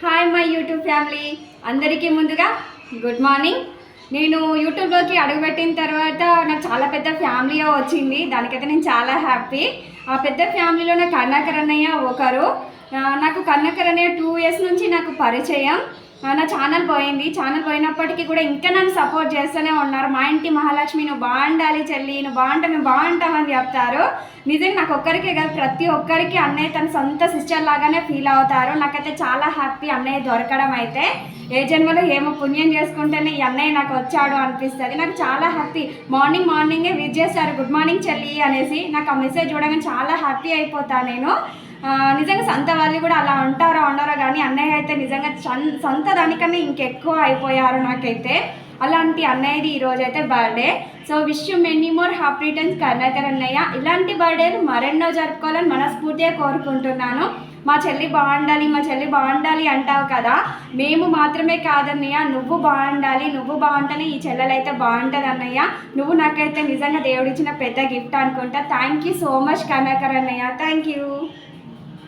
Hi my YouTube family అందరికీ ముందుగా good morning. నేను యూట్యూబ్లోకి అడుగుపెట్టిన తర్వాత నాకు చాలా పెద్ద ఫ్యామిలీ వచ్చింది. దానికైతే నేను చాలా హ్యాపీ. ఆ పెద్ద ఫ్యామిలీలో నాకు కర్ణాకర్ అన్నయ్య ఒకరు. నాకు కర్ణాకర్ అన్నయ్య 2 years నుంచి నాకు పరిచయం. నా ఛానల్ పోయినప్పటికీ కూడా ఇంకా నన్ను సపోర్ట్ చేస్తూనే ఉన్నారు. మా ఇంటి మహాలక్ష్మి నువ్వు బాగుండాలి చెల్లి, నువ్వు బాగుంటా మేము బాగుంటామని చెప్తారు. నిజంగా నాకు ఒక్కరికే కాదు, ప్రతి ఒక్కరికి అన్నయ్య తన సొంత సిస్టర్ లాగానే ఫీల్ అవుతారు. నాకైతే చాలా హ్యాపీ అన్నయ్య దొరకడం. అయితే ఏ జన్మలో ఏమో పుణ్యం చేసుకుంటేనే ఈ అన్నయ్య నాకు వచ్చాడు అనిపిస్తుంది. నాకు చాలా హ్యాపీ. మార్నింగే విజ్ చేశారు గుడ్ మార్నింగ్ చెల్లి అనేసి. నాకు ఆ మెసేజ్ చూడగానే చాలా హ్యాపీ అయిపోతాను నేను. నిజంగా సొంత వాళ్ళు కూడా అలా ఉంటారో కానీ అన్నయ్య అయితే నిజంగా సొంత దానికన్నా ఇంకెక్కువ అయిపోయారు నాకైతే. అలాంటి అన్నయ్యది ఈరోజు అయితే birthday. So wish you many more happy returns Karnakar అన్నయ్య. ఇలాంటి బర్త్డేలు మరెన్నో జరుపుకోవాలని మనస్ఫూర్తిగా కోరుకుంటున్నాను. మా చెల్లి బాగుండాలి అంటావు కదా, మేము మాత్రమే కాదన్నయ్య, నువ్వు బాగుంటేనే ఈ చెల్లెలైతే బాగుంటుంది అన్నయ్య. నువ్వు నాకైతే నిజంగా దేవుడిచ్చిన పెద్ద గిఫ్ట్ అనుకుంటా. Thank you so much Karnakar అన్నయ్య. Thank you.